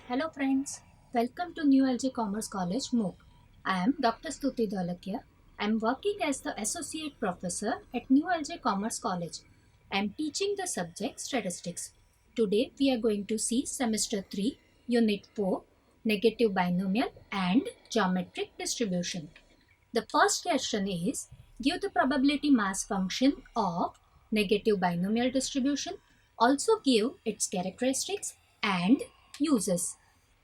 Hello friends, welcome to New LG Commerce College MOOC. I am Dr. Stuti Dholakia. I am working as the Associate Professor at New LG Commerce College. I am teaching the subject Statistics. Today we are going to see Semester 3, Unit 4, Negative Binomial and Geometric Distribution. The first question is, give the probability mass function of negative binomial distribution. Also give its characteristics and uses.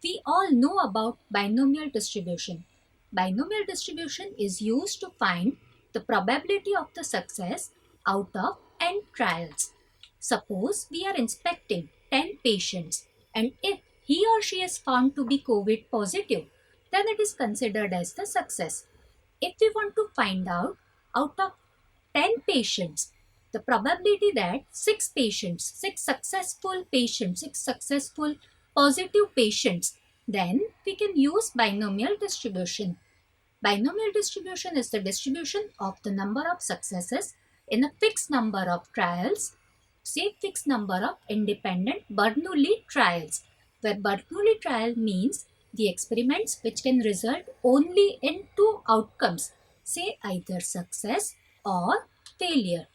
We all know about binomial distribution. Binomial distribution is used to find the probability of the success out of n trials. Suppose we are inspecting 10 patients, and if he or she is found to be COVID positive, then it is considered as the success. If we want to find out of 10 patients, the probability that 6 successful patients, 6 successful positive patients, then we can use binomial distribution. Binomial distribution is the distribution of the number of successes in a fixed number of trials, say fixed number of independent Bernoulli trials, where Bernoulli trial means the experiments which can result only in two outcomes, say either success or failure.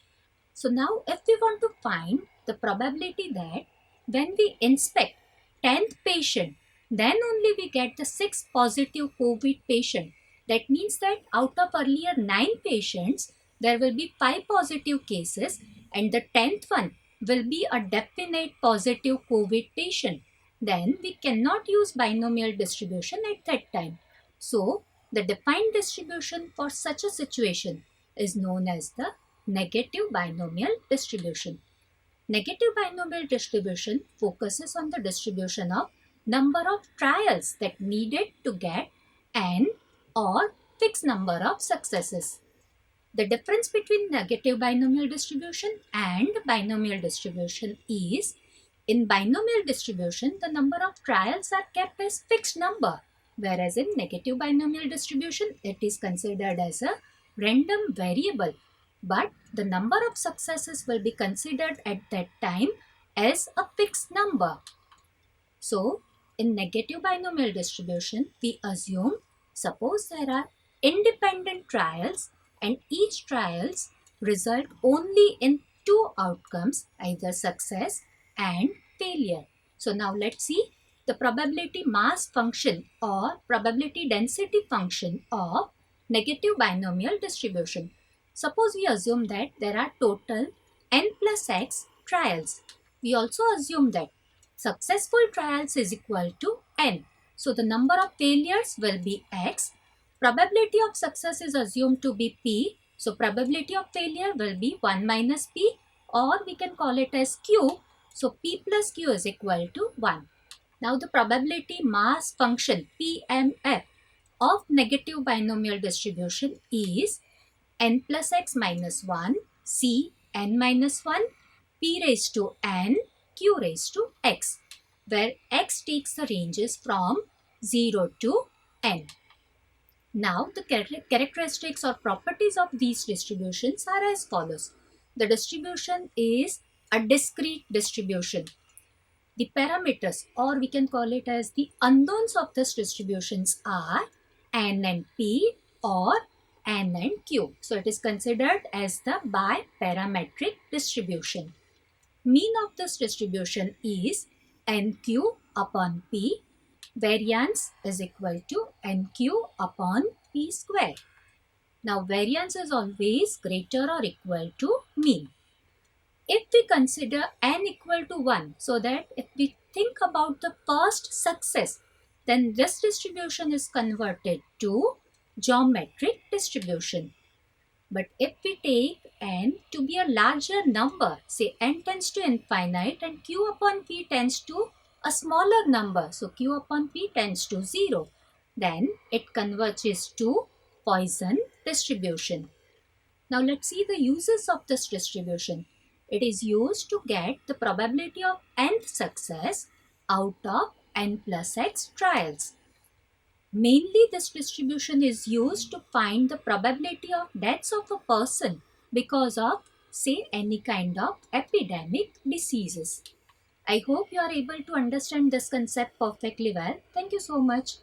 So now if we want to find the probability that when we inspect 10th patient, then only we get the 6 positive COVID patient. That means that out of earlier 9 patients, there will be 5 positive cases and the 10th one will be a definite positive COVID patient. Then we cannot use binomial distribution at that time. So the defined distribution for such a situation is known as the negative binomial distribution. Negative binomial distribution focuses on the distribution of number of trials that needed to get n or fixed number of successes. The difference between negative binomial distribution and binomial distribution is, in binomial distribution, the number of trials are kept as fixed number, whereas in negative binomial distribution, it is considered as a random variable, but the number of successes will be considered at that time as a fixed number. So, in negative binomial distribution, we assume, suppose there are independent trials and each trials result only in two outcomes, either success and failure. So now let's see the probability mass function or probability density function of negative binomial distribution. Suppose we assume that there are total n plus x trials. We also assume that successful trials is equal to n. So the number of failures will be x. Probability of success is assumed to be p. So probability of failure will be 1 minus p, or we can call it as q. So p plus q is equal to 1. Now the probability mass function PMF of negative binomial distribution is n plus x minus 1, c n minus 1, p raised to n, q raised to x, where x takes the ranges from 0 to n. Now, the characteristics or properties of these distributions are as follows. The distribution is a discrete distribution. The parameters, or we can call it as the unknowns of this distributions, are n and p or n and q. So, it is considered as the biparametric distribution. Mean of this distribution is nq upon p. Variance is equal to nq upon p square. Now, variance is always greater or equal to mean. If we consider n equal to 1, so that if we think about the first success, then this distribution is converted to geometric distribution. But if we take n to be a larger number, say n tends to infinite and q upon p tends to a smaller number, so q upon p tends to 0, then it converges to Poisson distribution. Now let's see the uses of this distribution. It is used to get the probability of nth success out of n plus x trials. Mainly, this distribution is used to find the probability of deaths of a person because of, say, any kind of epidemic diseases. I hope you are able to understand this concept perfectly well. Thank you so much.